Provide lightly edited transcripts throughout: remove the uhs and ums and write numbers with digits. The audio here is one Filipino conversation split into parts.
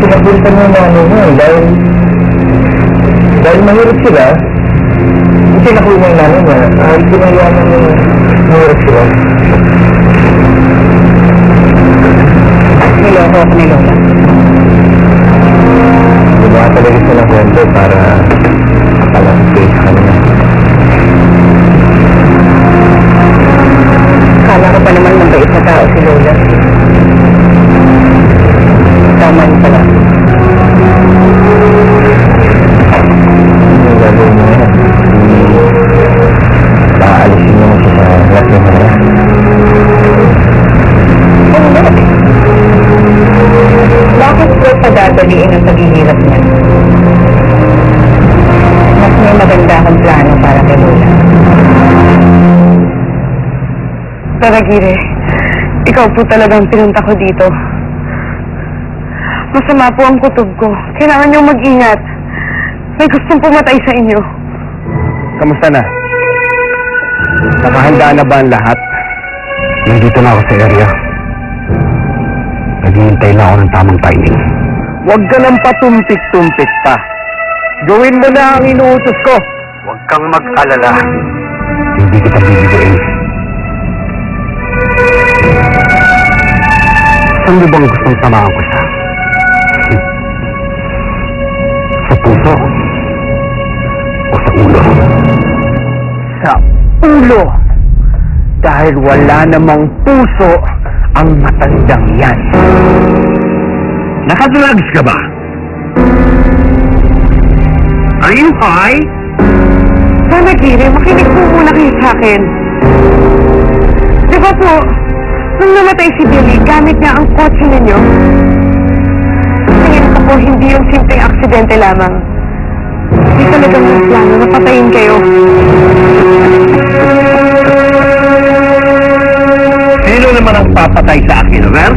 pinagbuntan ng nanay mo dahil mahirap sila. Hindi nakuha ng nanay niya. Pinayaman ng mahirap sila. Niloko ako ni Lola. Gumawa talaga siya ng kwento para makalanggay sa kanila. Kala ko pa naman mabait na tao si Lola. Tama niyo pala. Ano gagawin mo yan? Paalisin mo siya sa lahat ng mga. Bakit ko padadaliin ang paghihirap niya? Mas may maganda akong plano para kay Lola. Taragire, ikaw po talagang pinunta ko dito. Masama po ang kutob ko. Kailangan niyong mag-ingat. May gustong pumatay sa inyo. Kamusta na? Nakahanda na ba ang lahat? Nandito na ako sa area. Naghihintay na ako ng tamang timing. Huwag ka nang patumpik-tumpik pa. Gawin mo na ang inuutos ko. Huwag kang mag-alala. Hindi kita bibigyan. Saan mo bang gustong samahan ko siya? Sa puso? O sa ulo? Sa ulo! Dahil wala namang puso ang matandang yan. Nakadrugs ka ba? Are you high? Taragire, makinig po muna kayo sa akin. Di ba po, nung namatay si Billy, gamit niya ang kotse ninyo. Tingin ko po, hindi yung simpleng aksidente lamang. Hindi talagang may plano na patayin kayo. Sino naman ang papatay sa akin, Ram?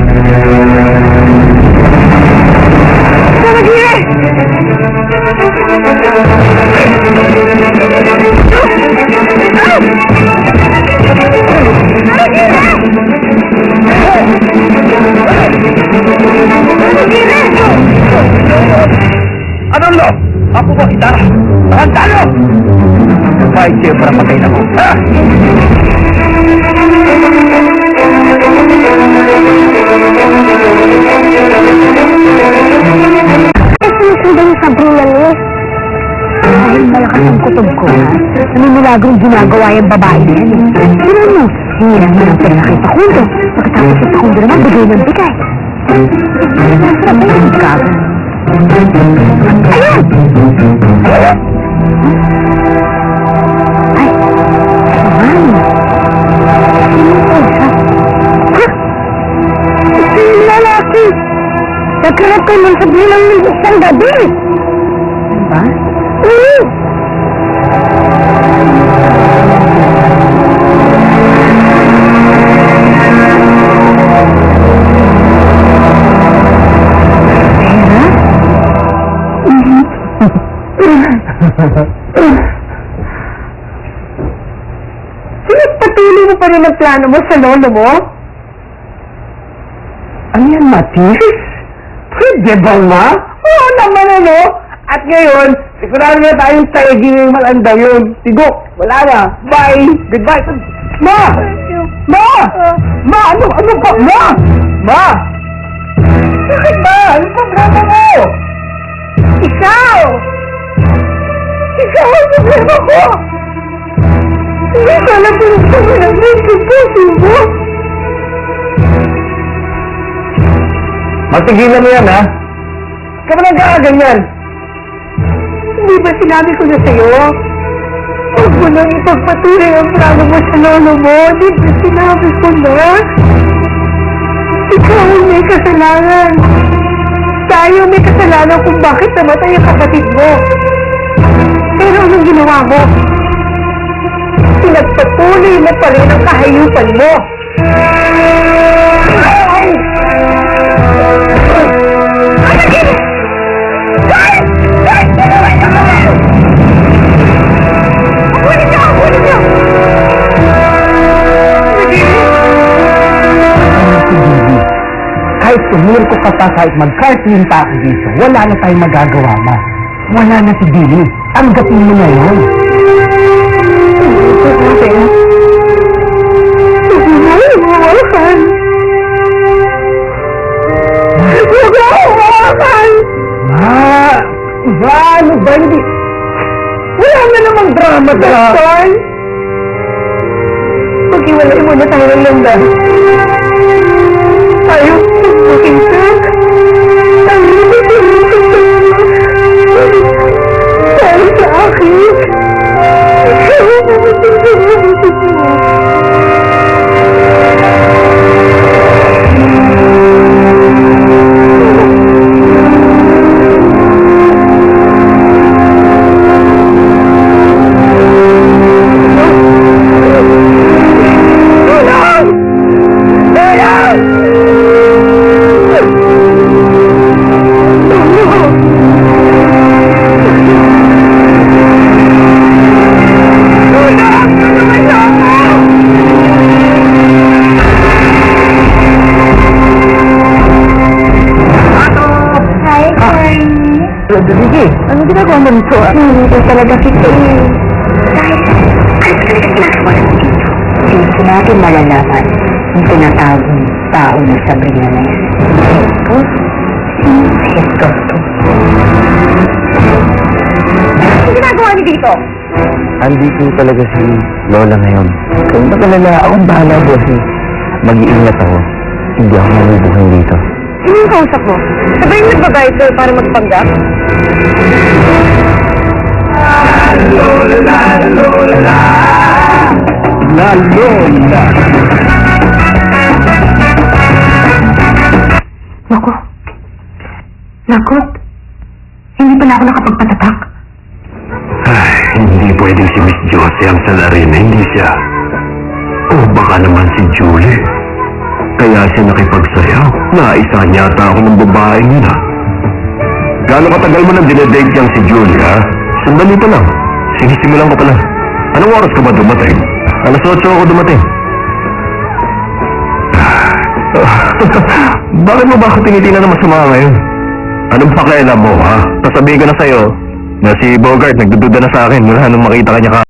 Taragire! Anong lo? Ako ba kita? Talo! Kahit siya para patayin ako. Ha? Sinusundan yung Sabrina niya. Dahil malakas ang kutob ko, ha? Naninilagang ginagawa yung babae na yan, eh. Pero ano, hingilan mo ng pera kay Facundo. Pagkatapos yung Facundo naman, bigay ng bigay. Masarap na yung gaga. Ayan! Ayan! Ay! Ayan! Sino po siya? Ha? Ito yung lalaki! Nagkarap kayo ng Sabrina ng isang gabi! Ba? Oo! Pinagpatuloy mo pa rin ang plano mo sa lolo mo? Ano yan, Matis? Pwede ba, ma? Oo naman, ano? At ngayon, sigurado na tayong tayagin yung malandang yun. Sigok, wala na. Bye! Goodbye! Ma! Ma! Ma! Ano ba? Ma! Ma! Bakit ba? Ano problema mo? Ikaw! Ikaw ang problema ko! Hindi ka na pinagsabi ng puso mo! Matigilan mo yan, ha? Ka ba nagkakaganyan? Hindi ba sinabi ko na sa'yo? Huwag mo nang ipagpatuloy ang plano mo sa lolo mo. Di ba sinabi ko na? Ikaw ang may kasalanan. Tayo may kasalanan kung bakit namatay ang kapatid mo. Pero anong ginawa mo? Pinagpatuloy mo pa rin ang kahayupan mo. Kahit tumir ko ka pa bata kahit mag-cartoon pa ako dito, wala na tayong magagawa na. Wala na si Billy. Tanggapin mo na yun. Ano ba? Hindi. Wala na namang drama doon. Pag-iwalay mo na tayo ng landan. Tayo, magkita. Tayo sa akin. Sige, ano ginagawa mo nito? Hindi talaga kita eh. Dahil, ano talaga ginagawa natin dito? Hindi natin malalaman yung tinatawag tao na Sabrina na yan. Ito? Sino kaya ito? Ano ginagawa niyo dito? Andito talaga si Lola ngayon. Kung nakalala, akong bahala, bossy. Mag-iingat ako. Hindi ako malubuhan dito. Sino yung kausap mo? Sabay yung nagbabayad sa'yo para magpanggap? La Lola! Naku. Lagot. Hindi pala ako nakapagpatatak. Ay, hindi pwedeng si Miss Josie ang salarin, hindi siya. O baka naman si Julie. Kaya siya nakipagsayaw. Naisa yata ako ng babaeng yun, ha? Gano'ng katagal mo nang dinedate niyang si Julie, ha? Sandali pa lang. Sinisimulan ko pa lang. Anong oras ka ba dumating? Alas 8 ako dumating. Bakit mo ba ako tinitingnan na masama ngayon? Anong pakialam mo, ha? Sasabihin ko na sa'yo na si Bogart nagdududa na sa akin mula nung makita ka niya